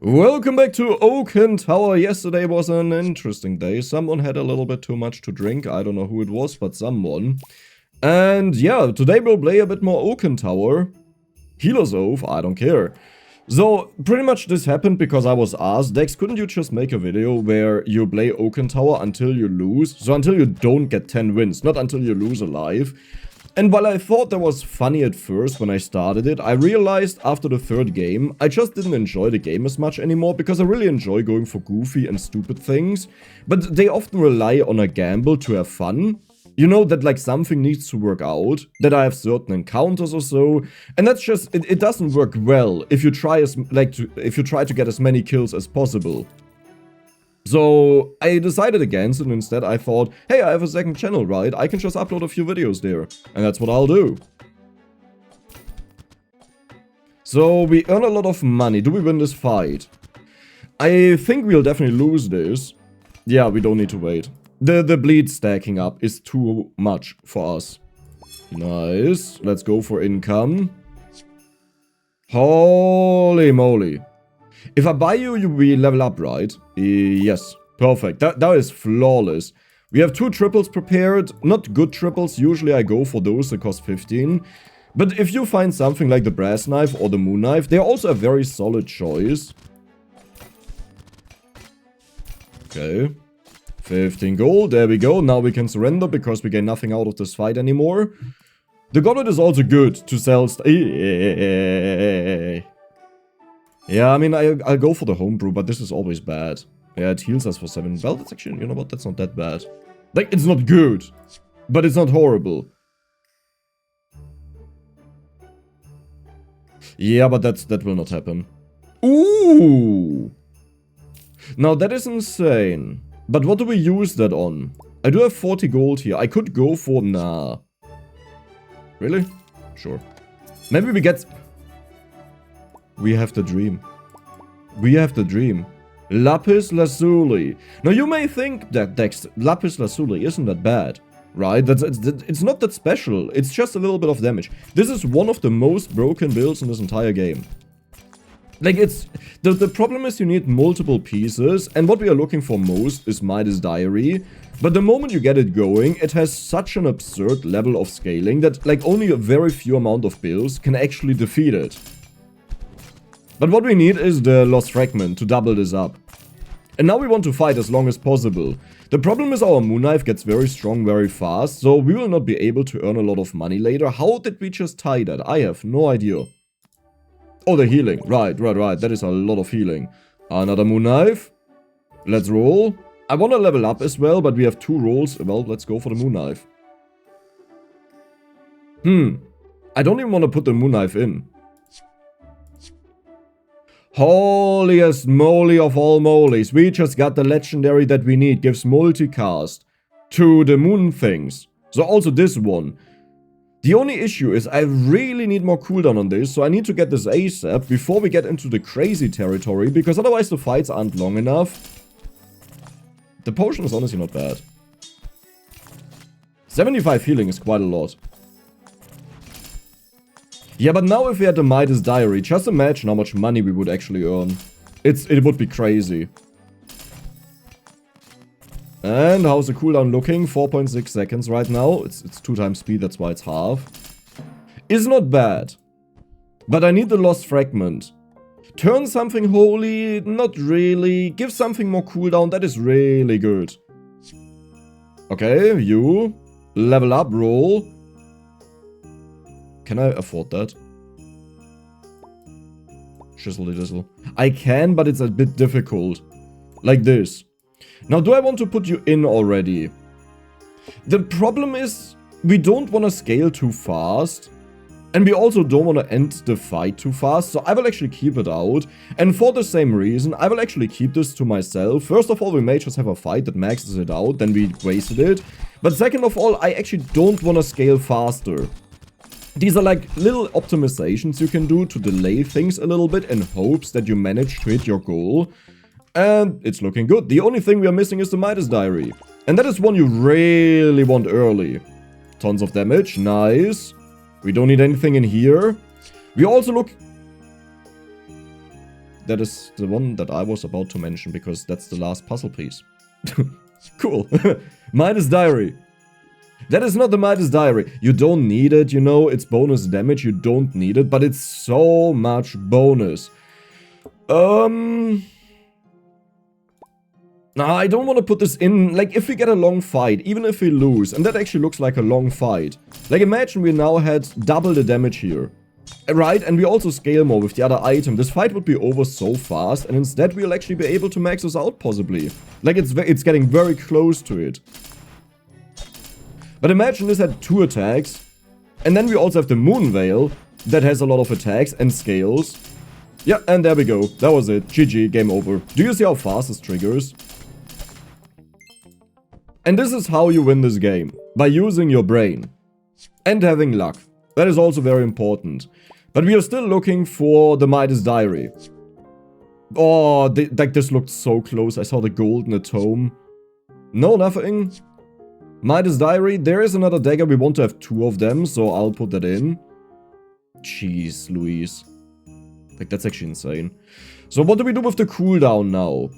Welcome back to Oaken Tower. Yesterday was an interesting day. Someone had a little bit too much to drink. I don't know who it was, but someone. And yeah, today we'll play a bit more Oaken Tower. Healer's Oath, I don't care. So, pretty much this happened because I was asked, Dex, couldn't you just make a video where you play Oaken Tower until you lose? So until you don't get 10 wins, not until you lose alive. And while I thought that was funny at first when I started it, I realized after the third game, I just didn't enjoy the game as much anymore because I really enjoy going for goofy and stupid things. But they often rely on a gamble to have fun. You know that like something needs to work out, that I have certain encounters or so, and that's just, it doesn't work well if you try to get as many kills as possible. So I decided against it, and instead I thought, hey, I have a second channel, right? I can just upload a few videos there, and that's what I'll do. So we earn a lot of money. Do we win this fight? I think we'll definitely lose this. Yeah, we don't need to wait. The bleed stacking up is too much for us. Nice. Let's go for income. Holy moly. If I buy you, we level up, right? Yes. Perfect. That is flawless. We have 2 triples prepared. Not good triples. Usually I go for those that cost 15. But if you find something like the brass knife or the moon knife, they're also a very solid choice. Okay. 15 gold. There we go. Now we can surrender because we gain nothing out of this fight anymore. The goblet is also good to sell Yeah, I mean, I'll go for the homebrew, but this is always bad. Yeah, it heals us for 7. Well, that's actually, you know what, that's not that bad. Like, it's not good, but it's not horrible. Yeah, but that will not happen. Ooh! Now, that is insane. But what do we use that on? I do have 40 gold here. I could go for... Nah. Really? Sure. Maybe we get... We have the dream. We have the dream. Lapis Lazuli. Now you may think that Dex, Lapis Lazuli isn't that bad, right? It's not that special. It's just a little bit of damage. This is one of the most broken builds in this entire game. Like it's... The problem is you need multiple pieces, and what we are looking for most is Midas Diary. But the moment you get it going, it has such an absurd level of scaling that like only a very few amount of builds can actually defeat it. But what we need is the Lost Fragment to double this up. And now we want to fight as long as possible. The problem is our Moon Knife gets very strong very fast, so we will not be able to earn a lot of money later. How did we just tie that? I have no idea. Oh, the healing. Right. That is a lot of healing. Another Moon Knife. Let's roll. I want to level up as well, but we have 2 rolls. Well, let's go for the Moon Knife. I don't even want to put the Moon Knife in. Holiest moly of all molies, we just got the legendary that we need, gives multicast to the moon things. So also this one. The only issue is I really need more cooldown on this, so I need to get this ASAP before we get into the crazy territory, because otherwise the fights aren't long enough. The potion is honestly not bad. 75 healing is quite a lot. Yeah, but now if we had the Midas Diary, just imagine how much money we would actually earn. It would be crazy. And how's the cooldown looking? 4.6 seconds right now. It's 2 times speed, that's why it's half. Is not bad. But I need the Lost Fragment. Turn something holy, not really. Give something more cooldown, that is really good. Okay, you. Level up, roll. Can I afford that? Shizzle dizzle. I can, but it's a bit difficult. Like this. Now, do I want to put you in already? The problem is, we don't want to scale too fast. And we also don't want to end the fight too fast. So I will actually keep it out. And for the same reason, I will actually keep this to myself. First of all, we may just have a fight that maxes it out. Then we wasted it. But second of all, I actually don't want to scale faster. These are like little optimizations you can do to delay things a little bit in hopes that you manage to hit your goal. And it's looking good. The only thing we are missing is the Midas Diary. And that is one you really want early. Tons of damage. Nice. We don't need anything in here. We also look... that is the one that I was about to mention, because that's the last puzzle piece. Cool. Midas Diary. That is not the Midas Diary. You don't need it, you know, it's bonus damage, you don't need it, but it's so much bonus. Nah, I don't want to put this in, like, if we get a long fight, even if we lose, and that actually looks like a long fight. Like, imagine we now had double the damage here. Right, and we also scale more with the other item. This fight would be over so fast, and instead we'll actually be able to max this out, possibly. Like, it's getting very close to it. But imagine this had 2 attacks, and then we also have the Moon Veil, that has a lot of attacks and scales. Yeah, and there we go. That was it. GG, game over. Do you see how fast this triggers? And this is how you win this game. By using your brain. And having luck. That is also very important. But we are still looking for the Midas Diary. Oh, like this looked so close. I saw the gold in the tome. No, nothing. Midas Diary. There is another dagger. We want to have 2 of them, so I'll put that in. Jeez, Louise. Like, that's actually insane. So what do we do with the cooldown now?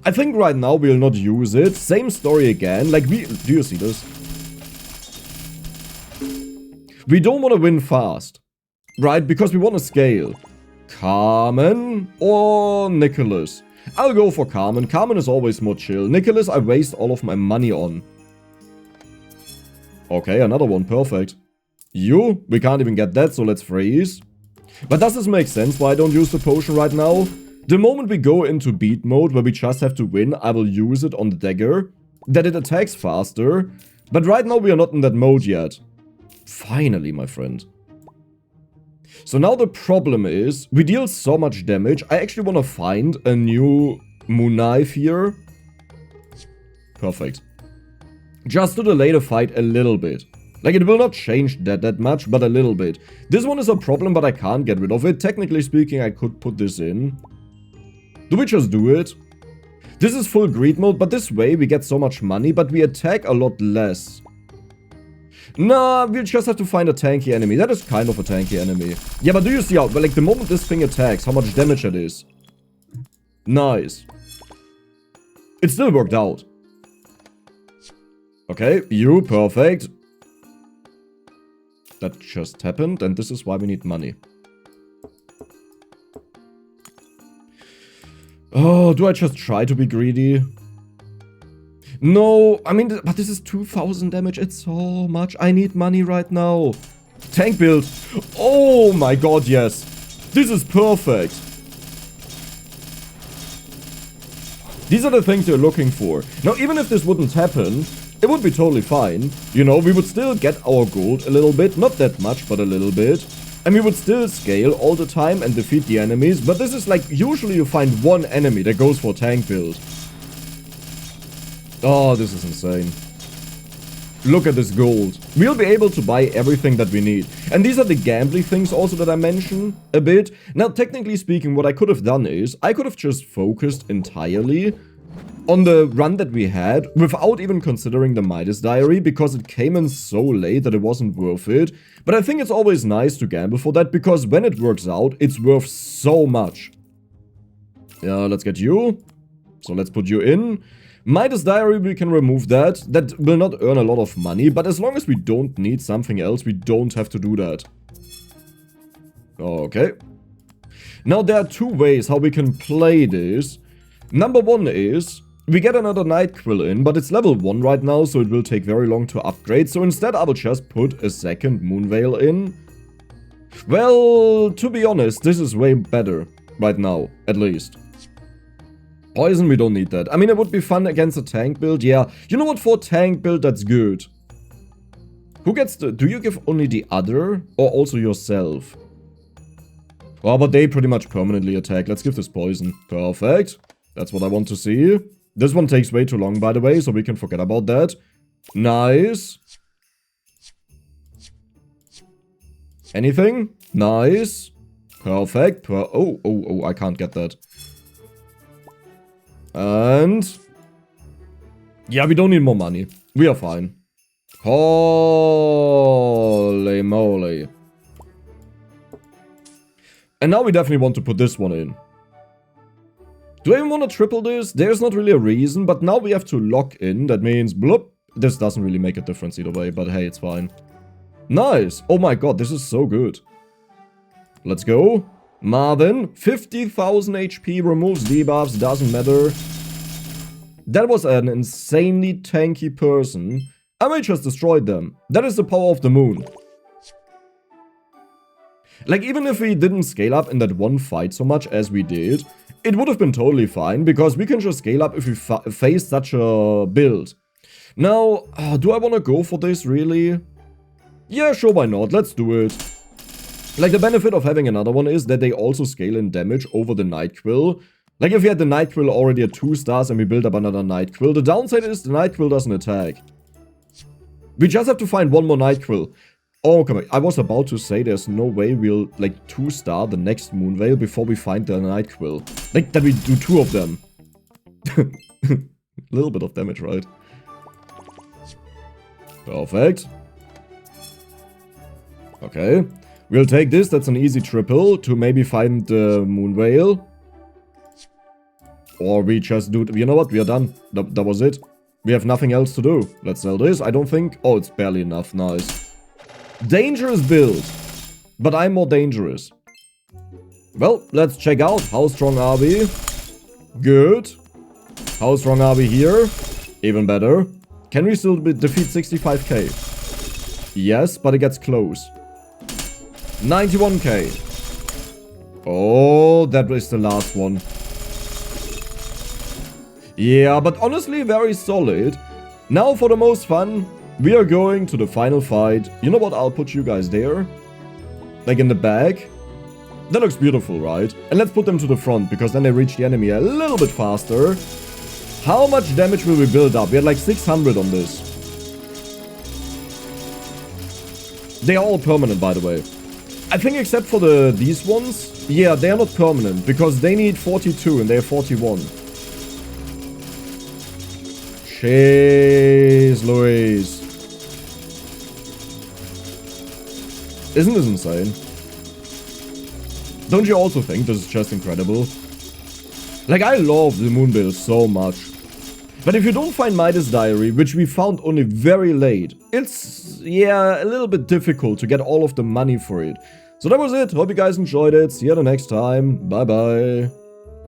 I think right now we'll not use it. Same story again. Like, do you see this? We don't want to win fast. Right? Because we want to scale. Carmen or Nicholas? I'll go for Carmen. Carmen is always more chill. Nicholas, I waste all of my money on. Okay, another one. Perfect. You? We can't even get that, so let's freeze. But does this make sense why I don't use the potion right now? The moment we go into beat mode, where we just have to win, I will use it on the dagger. That it attacks faster. But right now we are not in that mode yet. Finally, my friend. So now the problem is, we deal so much damage. I actually want to find a new moon knife here. Perfect. Just to delay the fight a little bit. Like, it will not change that much, but a little bit. This one is a problem, but I can't get rid of it. Technically speaking, I could put this in. Do we just do it? This is full greed mode, but this way we get so much money, but we attack a lot less. Nah, we'll just have to find a tanky enemy. That is kind of a tanky enemy. Yeah, but do you see how, like, the moment this thing attacks, how much damage it is? Nice. It still worked out. Okay, you, perfect. That just happened, and this is why we need money. Oh, do I just try to be greedy? No, I mean, but this is 2000 damage. It's so much. I need money right now. Tank build. Oh my god, yes. This is perfect. These are the things you're looking for. Now, even if this wouldn't happen, it would be totally fine. You know, we would still get our gold a little bit. Not that much, but a little bit. And we would still scale all the time and defeat the enemies. But this is like, usually you find one enemy that goes for tank build. Oh, this is insane. Look at this gold. We'll be able to buy everything that we need. And these are the gambly things also that I mentioned a bit. Now, technically speaking, what I could have done is, I could have just focused entirely on the run that we had without even considering the Midas Diary, because it came in so late that it wasn't worth it. But I think it's always nice to gamble for that, because when it works out, it's worth so much. Yeah, let's get you. So let's put you in. Midas Diary, we can remove that. That will not earn a lot of money, but as long as we don't need something else, we don't have to do that. Okay. Now, there are 2 ways how we can play this. Number 1 is, we get another Night Quill in, but it's level 1 right now, so it will take very long to upgrade. So instead, I will just put a second Moon Veil in. Well, to be honest, this is way better. Right now, at least. Poison, we don't need that. I mean, it would be fun against a tank build, yeah. You know what, for a tank build, that's good. Who gets the... Do you give only the other, or also yourself? Oh, but they pretty much permanently attack. Let's give this poison. Perfect. That's what I want to see. This one takes way too long, by the way, so we can forget about that. Nice. Anything? Nice. Perfect. Oh, I can't get that. And... yeah, we don't need more money. We are fine. Holy moly. And now we definitely want to put this one in. Do I even want to triple this? There's not really a reason, but now we have to lock in. That means, bloop. This doesn't really make a difference either way, but hey, it's fine. Nice. Oh my god, this is so good. Let's go. Marvin, 50,000 HP, removes debuffs, doesn't matter. That was an insanely tanky person. I may just destroyed them. That is the power of the moon. Like, even if we didn't scale up in that one fight so much as we did, it would have been totally fine, because we can just scale up if we face such a build. Now, do I want to go for this, really? Yeah, sure, why not? Let's do it. Like, the benefit of having another one is that they also scale in damage over the Night Quill. Like, if we had the Night Quill already at 2 stars and we build up another Night Quill, the downside is the Night Quill doesn't attack. We just have to find one more Night Quill. Oh, come on. I was about to say there's no way we'll, like, 2-star the next Moon Veil before we find the Night Quill. Like, that we do 2 of them. A little bit of damage, right? Perfect. Okay. We'll take this. That's an easy triple to maybe find the Moon Veil. Or we just do... You know what? We are done. That was it. We have nothing else to do. Let's sell this. I don't think... Oh, it's barely enough. Nice. Dangerous build. But I'm more dangerous. Well, let's check out. How strong are we? Good. How strong are we here? Even better. Can we still defeat 65k? Yes, but it gets close. 91k. Oh, that was the last one. Yeah, but honestly, very solid. Now for the most fun, we are going to the final fight. You know what? I'll put you guys there. Like in the back. That looks beautiful, right? And let's put them to the front, because then they reach the enemy a little bit faster. How much damage will we build up? We had like 600 on this. They are all permanent, by the way. I think except for these ones. Yeah, they are not permanent, because they need 42 and they have 41. Jeez Louise. Isn't this insane? Don't you also think this is just incredible? Like, I love the moon build so much. But if you don't find Midas Diary, which we found only very late, it's, yeah, a little bit difficult to get all of the money for it. So that was it. Hope you guys enjoyed it. See you the next time. Bye bye.